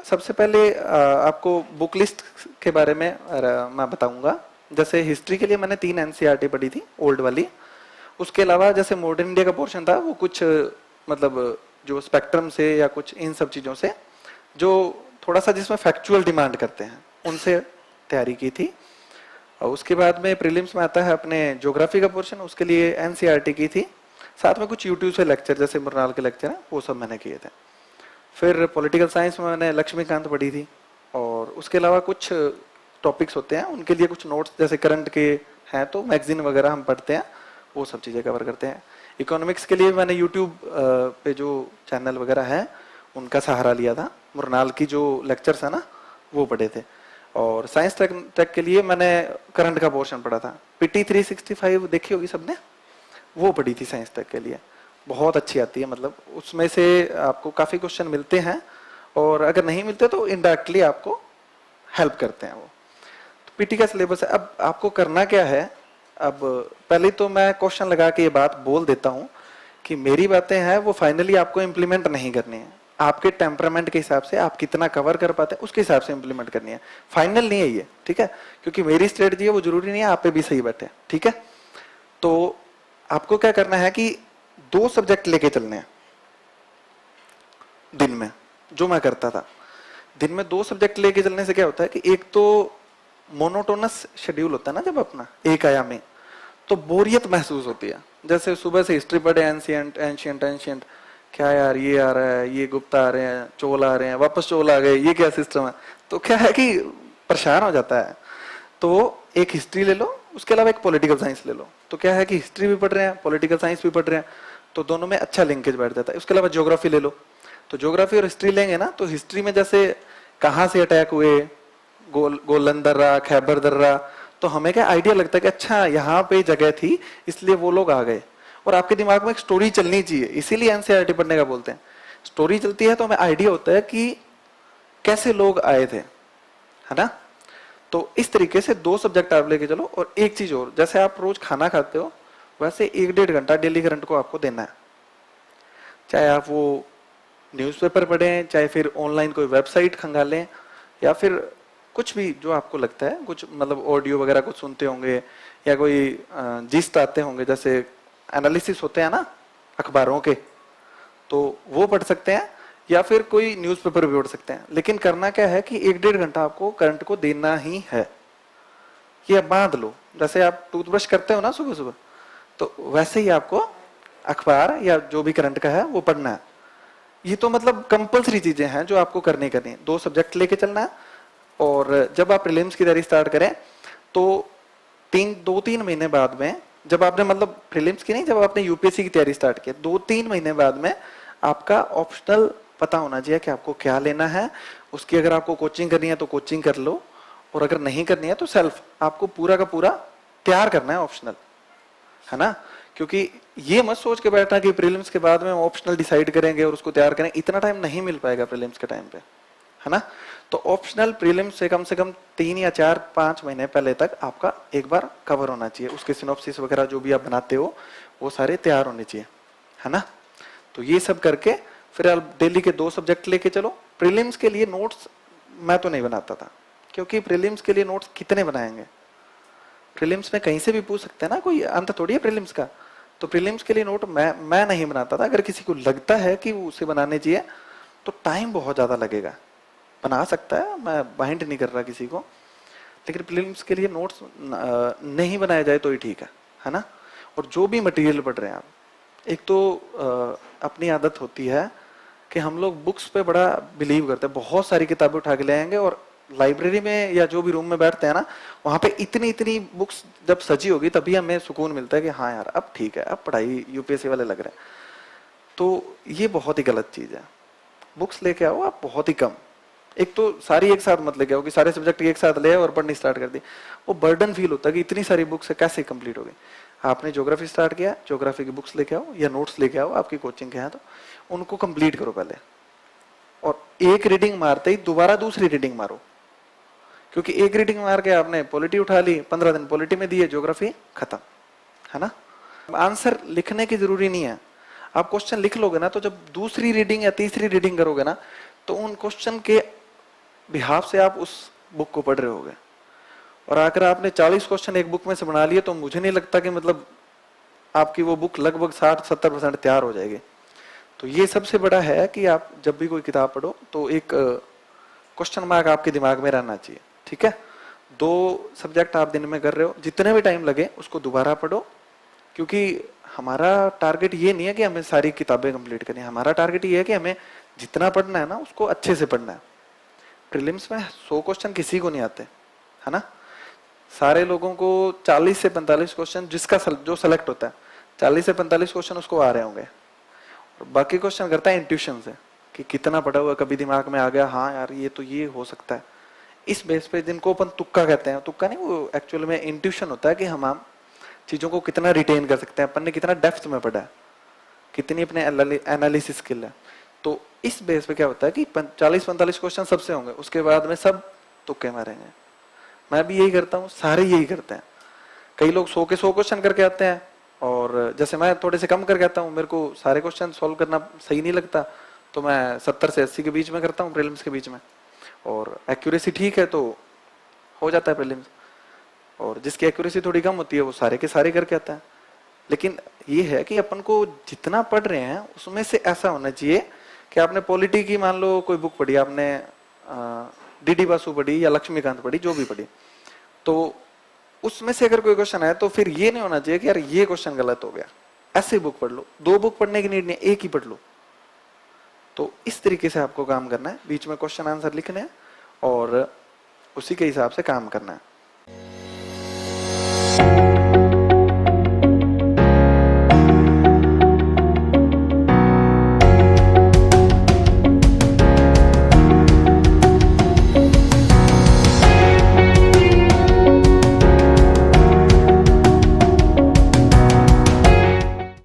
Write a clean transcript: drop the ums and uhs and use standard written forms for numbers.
सबसे पहले आपको बुक लिस्ट के बारे में मैं बताऊंगा। जैसे हिस्ट्री के लिए मैंने 3 एनसीईआरटी पढ़ी थी, ओल्ड वाली। उसके अलावा जैसे मॉडर्न इंडिया का पोर्शन था, वो कुछ मतलब जो स्पेक्ट्रम से या कुछ इन सब चीजों से जो थोड़ा सा जिसमें फैक्चुअल डिमांड करते हैं, उनसे तैयारी की थी। और उसके बाद में प्रीलिम्स में आता है अपने ज्योग्राफी का पोर्शन, उसके लिए एनसीईआरटी की थी। साथ में कुछ यूट्यूब से लेक्चर, जैसे मृणाल के लेक्चर हैं, वो सब मैंने किए थे। फिर पॉलिटिकल साइंस में मैंने लक्ष्मीकांत पढ़ी थी। और उसके अलावा कुछ टॉपिक्स होते हैं, उनके लिए कुछ नोट्स जैसे करंट के हैं तो मैगजीन वगैरह हम पढ़ते हैं, वो सब चीज़ें कवर करते हैं। इकोनॉमिक्स के लिए मैंने यूट्यूब पे जो चैनल वगैरह है उनका सहारा लिया था। मृणाल की जो लेक्चर्स है ना, वो पढ़े थे। और साइंस टेक के लिए मैंने करंट का पोर्शन पढ़ा था। पीटी 365 देखी होगी सबने, वो पढ़ी थी साइंस टेक के लिए। बहुत अच्छी आती है, मतलब उसमें से आपको काफी क्वेश्चन मिलते हैं, और अगर नहीं मिलते तो इनडायरेक्टली आपको हेल्प करते हैं वो। तो पीटी का सिलेबस है। अब आपको करना क्या है, अब पहले तो मैं क्वेश्चन लगा के ये बात बोल देता हूं कि मेरी बातें हैं वो फाइनली आपको इम्प्लीमेंट नहीं करनी है। आपके टेम्परामेंट के हिसाब से आप कितना कवर कर पाते हैं उसके हिसाब से इम्प्लीमेंट करनी है, फाइनल नहीं है ये, ठीक है। क्योंकि मेरी स्ट्रेटजी है, वो जरूरी नहीं है आप पे भी सही बैठे, ठीक है। तो आपको क्या करना है कि 2 सब्जेक्ट लेके चलने हैं दिन में, जो मैं करता था। दिन में 2 सब्जेक्ट लेके चलने से क्या होता है कि एक तो मोनोटोनस शेड्यूल होता है ना जब अपना एक आयामी, तो बोरियत महसूस होती है। जैसे सुबह से हिस्ट्री पढ़े, एंशियंट एंशियंट एंशियंट, क्या यार ये आ रहा है, ये गुप्ता आ रहे हैं, चोल आ रहे हैं, वापस चोल आ गए, ये क्या सिस्टम है। तो क्या है कि परेशान हो जाता है। तो एक हिस्ट्री ले लो, उसके अलावा एक पॉलिटिकल साइंस ले लो। तो क्या है कि हिस्ट्री भी पढ़ रहे हैं, पॉलिटिकल साइंस भी पढ़ रहे हैं, तो दोनों में अच्छा लिंकेज बैठ जाता है। उसके अलावा ज्योग्राफी ले लो, तो ज्योग्राफी और हिस्ट्री लेंगे ना, तो हिस्ट्री में जैसे कहाँ से अटैक हुए, गोलन दर्रा, खैबर दर्रा, तो हमें क्या आइडिया लगता है कि अच्छा यहाँ पे जगह थी इसलिए वो लोग आ गए। और आपके दिमाग में एक स्टोरी चलनी चाहिए, इसीलिए एनसीईआरटी पढ़ने का बोलते हैं। स्टोरी चलती है तो हमें आइडिया होता है कि कैसे लोग आए थे, है ना। तो इस तरीके से 2 सब्जेक्ट आप लेके चलो। और एक चीज और, जैसे आप रोज खाना खाते हो वैसे 1-1.5 घंटा डेली करंट को आपको देना है। चाहे आप वो न्यूज़पेपर पढ़ें, चाहे फिर ऑनलाइन कोई वेबसाइट खंगालें, या फिर कुछ भी जो आपको लगता है, कुछ मतलब ऑडियो वगैरह कुछ सुनते होंगे, या कोई जिस्ट आते होंगे, जैसे एनालिसिस होते हैं ना अखबारों के, तो वो पढ़ सकते हैं, या फिर कोई न्यूज़पेपर भी पढ़ सकते हैं। लेकिन करना क्या है कि 1-1.5 घंटा आपको करंट को देना ही है। ये बांध लो, जैसे आप टूथब्रश करते हो ना सुबह सुबह, तो वैसे ही आपको अखबार या जो भी करंट का है वो पढ़ना है। ये तो मतलब कंपलसरी चीजें हैं जो आपको करनी करनी है। 2 सब्जेक्ट लेके चलना है। और जब आप प्रीलिम्स की तैयारी स्टार्ट करें तो 2-3 महीने बाद में, जब आपने मतलब प्रीलिम्स की नहीं, जब आपने यूपीएससी की तैयारी स्टार्ट की, 2-3 महीने बाद में आपका ऑप्शनल पता होना चाहिए कि आपको क्या लेना है। उसकी अगर आपको कोचिंग करनी है तो कोचिंग कर लो, और अगर नहीं करनी है तो सेल्फ आपको पूरा का पूरा तैयार करना है ऑप्शनल, है ना। क्योंकि ये मत सोच के बैठना कि प्रीलिम्स के बाद में ऑप्शनल डिसाइड करेंगे और उसको तैयार करेंगे, इतना टाइम नहीं मिल पाएगा प्रीलिम्स के टाइम पे, है ना। तो ऑप्शनल प्रीलिम्स से कम 3 या 4-5 महीने पहले तक आपका एक बार कवर होना चाहिए। उसके सिनॉप्सिस वगैरह जो भी आप बनाते हो वो सारे तैयार होने चाहिए, है ना। तो ये सब करके फिर आप डेली के 2 सब्जेक्ट लेके चलो। प्रीलिम्स के लिए नोट्स मैं तो नहीं बनाता था, क्योंकि प्रीलिम्स के लिए नोट्स कितने बनाएंगे। प्रीलिम्स में कहीं से भी पूछ सकते हैं ना, कोई अंत थोड़ी है प्रीलिम्स का। तो प्रीलिम्स के लिए नोट मैं नहीं बनाता था। अगर किसी को लगता है कि उसे बनाने चाहिए तो टाइम बहुत ज्यादा लगेगा, बना सकता है, मैं बाइंड नहीं कर रहा किसी को, लेकिन प्रीलिम्स के लिए नोट्स नहीं बनाया जाए तो ही ठीक है ना। और जो भी मटेरियल पढ़ रहे हैं आप, एक तो अपनी आदत होती है कि हम लोग बुक्स पे बड़ा बिलीव करते हैं, बहुत सारी किताबें उठा के ले आएंगे, और लाइब्रेरी में या जो भी रूम में बैठते हैं ना, वहां पे इतनी इतनी बुक्स जब सजी होगी तभी हमें सुकून मिलता है कि हाँ यार अब ठीक है, अब पढ़ाई यूपीएससी वाले लग रहे हैं। तो ये बहुत ही गलत चीज है। बुक्स लेके आओ आप बहुत ही कम। एक तो सारी एक साथ मत लेके आओ कि सारे सब्जेक्ट एक साथ ले और पढ़नी स्टार्ट कर दी, वो बर्डन फील होता है कि इतनी सारी बुक्स कैसे कंप्लीट हो गई। आपने ज्योग्राफी स्टार्ट किया, ज्योग्राफी की बुक्स लेके आओ या नोट्स लेके आओ आपकी कोचिंग के हैं तो उनको कंप्लीट करो पहले, और एक रीडिंग मारते ही दोबारा दूसरी रीडिंग मारो। क्योंकि एक रीडिंग मार के आपने पॉलिटी उठा ली, 15 दिन पॉलिटी में दिए, ज्योग्राफी खत्म, है ना। आंसर लिखने की जरूरी नहीं है, आप क्वेश्चन लिख लोगे ना, तो जब दूसरी रीडिंग या तीसरी रीडिंग करोगे ना, तो उन क्वेश्चन के बिहाफ से आप उस बुक को पढ़ रहे होगे। और अगर आपने 40 क्वेश्चन एक बुक में से बना लिए तो मुझे नहीं लगता कि मतलब आपकी वो बुक लगभग 60-70% तैयार हो जाएगी। तो ये सबसे बड़ा है कि आप जब भी कोई किताब पढ़ो तो एक क्वेश्चन मार्क आपके दिमाग में रहना चाहिए। ठीक है, 2 सब्जेक्ट आप दिन में कर रहे हो, जितने भी टाइम लगे उसको दोबारा पढ़ो, क्योंकि हमारा टारगेट ये नहीं है कि हमें सारी किताबें कंप्लीट करनी है, हमारा टारगेट ये है कि हमें जितना पढ़ना है ना उसको अच्छे से पढ़ना है। प्रीलिम्स में 100 क्वेश्चन किसी को नहीं आते, है ना। सारे लोगों को 40 से 45 क्वेश्चन जिसका जो सेलेक्ट होता है 40 से 45 क्वेश्चन उसको आ रहे होंगे, और बाकी क्वेश्चन करता है इंट्यूशन से कि कितना पढ़ा हुआ, कभी दिमाग में आ गया हाँ यार ये तो ये हो सकता है। इस बेस पे जिनको अपन तुक्का कहते हैं, तुक्का नहीं वो एक्चुअल में इंट्यूशन होता है कि हम चीजों को कितना रिटेन कर सकते हैं, अपन ने कितना डेप्थ में पढ़ा है, कितनी अपने एनालिसिस स्किल है। तो इस बेस पे क्या होता है कि 40-45 क्वेश्चन सबसे होंगे, उसके बाद में सब तुक्के मारेंगे। मैं भी यही करता हूँ, सारे यही करते हैं। कई लोग 100 के 100 क्वेश्चन करके आते हैं, और जैसे मैं थोड़े से कम करके आता हूँ, मेरे को सारे क्वेश्चन सॉल्व करना सही नहीं लगता, तो मैं 70 से 80 के बीच में करता हूँ प्रीलिम्स के बीच में, और एक्यूरेसी ठीक है तो हो जाता है प्रीलिम्स। और जिसकी एक्यूरेसी थोड़ी कम होती है वो सारे के सारे करके आता है। लेकिन ये है कि अपन को जितना पढ़ रहे हैं उसमें से ऐसा होना चाहिए कि आपने पॉलिटी की मान लो कोई बुक पढ़ी, आपने डीडी बासु पढ़ी या लक्ष्मीकांत पढ़ी, जो भी पढ़ी, तो उसमें से अगर कोई क्वेश्चन है तो फिर ये नहीं होना चाहिए कि यार ये क्वेश्चन गलत हो गया, ऐसे बुक पढ़ लो। 2 बुक पढ़ने की नीड नहीं, एक ही पढ़ लो। तो इस तरीके से आपको काम करना है, बीच में क्वेश्चन आंसर लिखने हैं और उसी के हिसाब से काम करना है।